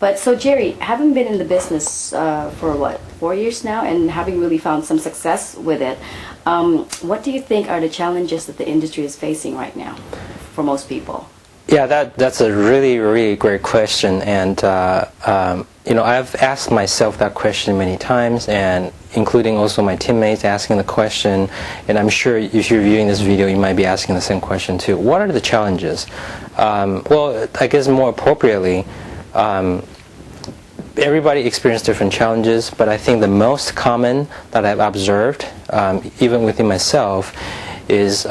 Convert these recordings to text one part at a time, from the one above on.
But so Jerry, having been in the business for what, 4 years now, and having really found some success with it, what do you think are the challenges that the industry is facing right now for most people? Yeah, that's a really, really great question, and I've asked myself that question many times, and including also my teammates asking the question, and I'm sure if you're viewing this video, you might be asking the same question too. What are the challenges? Well, I guess more appropriately, everybody experiences different challenges, but I think the most common that I've observed, even within myself, is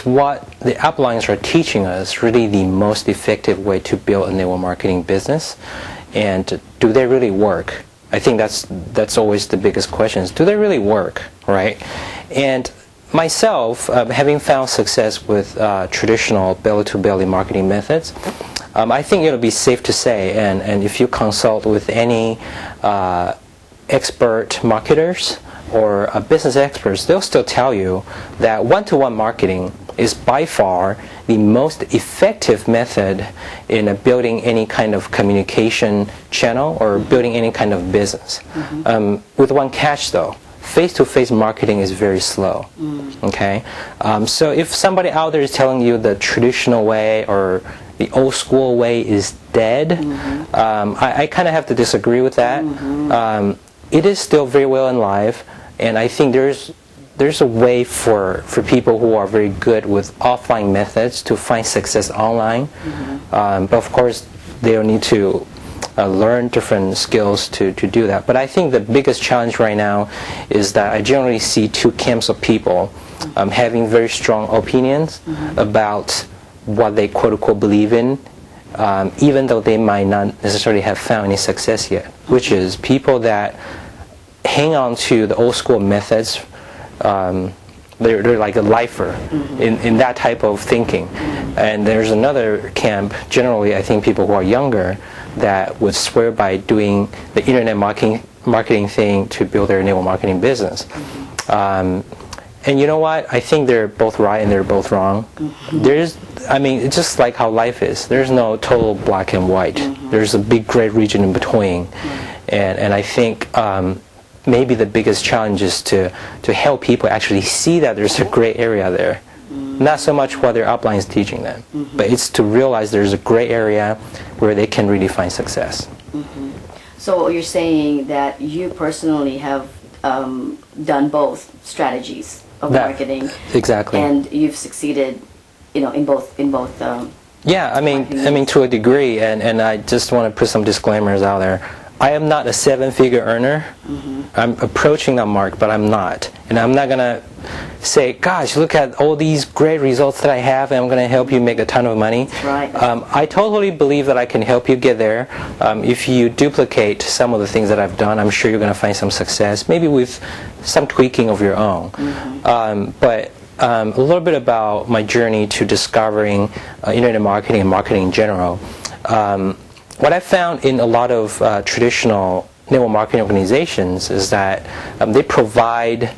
what the uplines are teaching us really the most effective way to build a network marketing business, and do they really work? I think that's always the biggest question, is do they really work, right? And myself, having found success with traditional belly-to-belly marketing methods, I think it'll be safe to say, and if you consult with any expert marketers or business experts, they'll still tell you that one-to-one marketing is by far the most effective method in building any kind of communication channel or building any kind of business. With one catch though, face-to-face marketing is very slow. Okay, so if somebody out there is telling you the traditional way or the old school way is dead, I kind of have to disagree with that. It is still very well alive, and I think there's a way for people who are very good with offline methods to find success online. But of course, they'll need to learn different skills to do that. But I think the biggest challenge right now is that I generally see two camps of people having very strong opinions about what they quote-unquote believe in, even though they might not necessarily have found any success yet, which is people that hang on to the old school methods. They're like a lifer in that type of thinking. And there's another camp, generally I think people who are younger, that would swear by doing the internet marketing thing to build their network marketing business. And you know what? I think they're both right and they're both wrong. It's just like how life is. There's no total black and white. There's a big gray region in between. And I think maybe the biggest challenge is to help people actually see that there's a gray area there. Not so much what their upline is teaching them, but it's to realize there's a gray area where they can really find success. So you're saying that you personally have done both strategies of marketing. Exactly. And you've succeeded, in both. Yeah, I mean to a degree, and I just want to put some disclaimers out there. I am not a seven-figure earner. I'm approaching that mark, but I'm not. And I'm not going to say, gosh, look at all these great results that I have, and I'm going to help you make a ton of money. Right. I totally believe that I can help you get there. If you duplicate some of the things that I've done, I'm sure you're going to find some success, maybe with some tweaking of your own. But a little bit about my journey to discovering internet marketing and marketing in general. What I found in a lot of traditional network marketing organizations is that they provide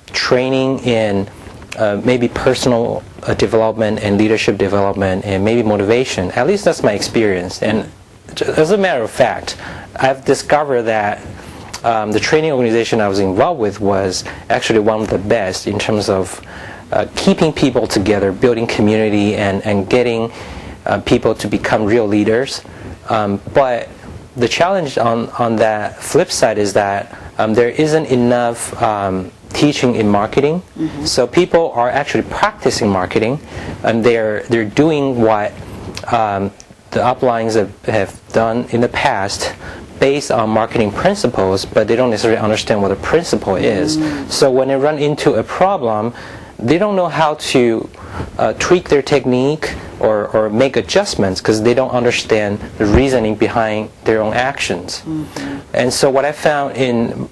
training in maybe personal development and leadership development and maybe motivation. At least that's my experience. And as a matter of fact, I've discovered that the training organization I was involved with was actually one of the best in terms of keeping people together, building community, and getting people to become real leaders. But the challenge on that flip side is that there isn't enough teaching in marketing. So people are actually practicing marketing, and they're doing what the uplines have done in the past based on marketing principles, but they don't necessarily understand what a principle is. So when they run into a problem, they don't know how to tweak their technique or make adjustments because they don't understand the reasoning behind their own actions. And so what I found in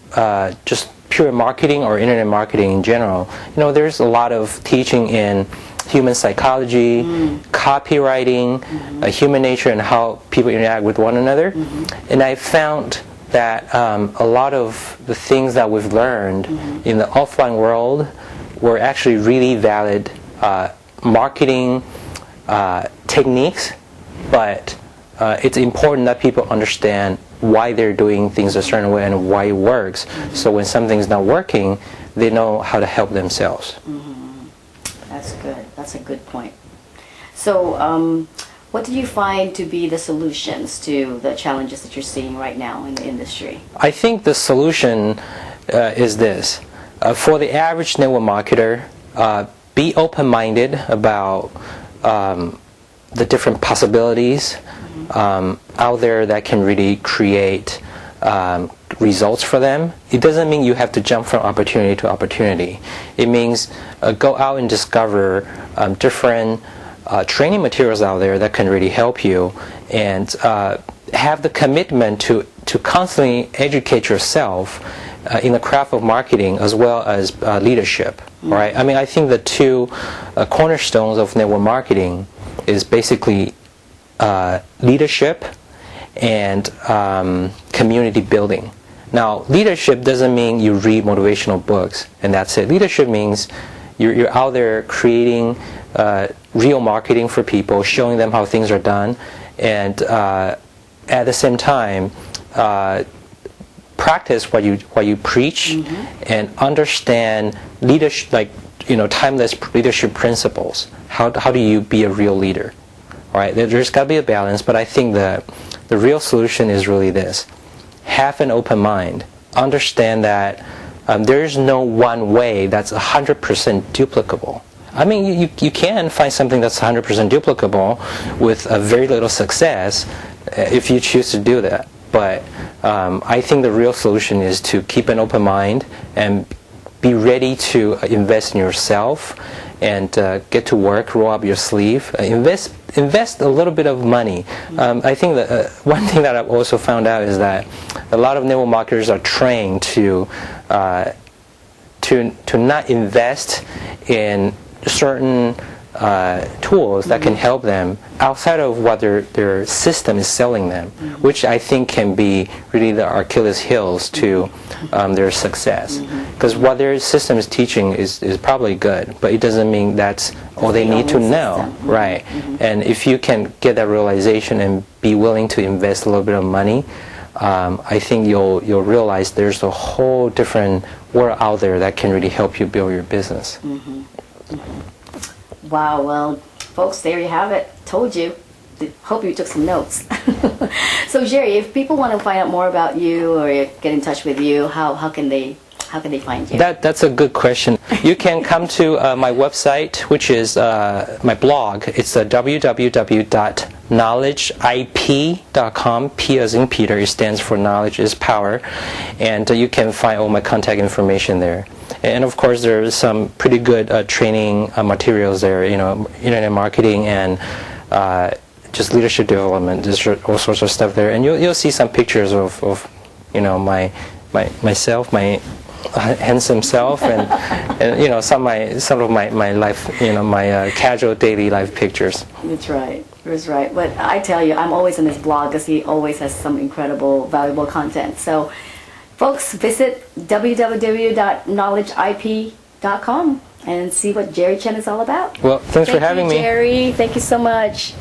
just pure marketing or internet marketing in general, there's a lot of teaching in human psychology, copywriting, human nature, and how people interact with one another. And I found that a lot of the things that we've learned in the offline world were actually really valid marketing techniques, but it's important that people understand why they're doing things a certain way and why it works. So when something's not working, they know how to help themselves. That's good. That's a good point. So what do you find to be the solutions to the challenges that you're seeing right now in the industry? I think the solution is this. For the average network marketer, be open-minded about the different possibilities out there that can really create results for them. It doesn't mean you have to jump from opportunity to opportunity. It means go out and discover different training materials out there that can really help you, and have the commitment to constantly educate yourself in the craft of marketing as well as leadership. Right? I mean, I think the two cornerstones of network marketing is basically leadership and community building. Now, leadership doesn't mean you read motivational books and that's it. Leadership means you're out there creating real marketing for people, showing them how things are done, and at the same time practice what you preach, and understand leadership, like timeless leadership principles. How do you be a real leader? All right, there's got to be a balance, but I think the real solution is really this: have an open mind. Understand that there is no one way that's 100% duplicable. I mean, you can find something that's 100% duplicable with very little success if you choose to do that. But I think the real solution is to keep an open mind and be ready to invest in yourself and get to work, roll up your sleeve, invest a little bit of money. I think that one thing that I've also found out is that a lot of network marketers are trained to not invest in certain tools that can help them outside of what their system is selling them, which I think can be really the Achilles heels to their success. Because what their system is teaching is probably good, but it doesn't mean that's all they need to know. Right. And if you can get that realization and be willing to invest a little bit of money, I think you'll realize there's a whole different world out there that can really help you build your business. Wow, well, folks, there you have it. Told you. Hope you took some notes. So, Jerry, if people want to find out more about you or get in touch with you, how can they find you? That's a good question. You can come to my website, which is my blog. It's www.knowledgeip.com. P as in Peter. It stands for Knowledge is Power. And you can find all my contact information there. And of course, there is some pretty good training materials there. Internet marketing and just leadership development. There's all sorts of stuff there. And you'll see some pictures of myself, my handsome self, and some of my life, my casual daily life pictures. That's right. That's right. But I tell you, I'm always on his blog because he always has some incredible, valuable content. So, folks, visit www.knowledgeip.com and see what Jerry Chen is all about. Well, thanks for having me. Thank you, Jerry. Thank you so much.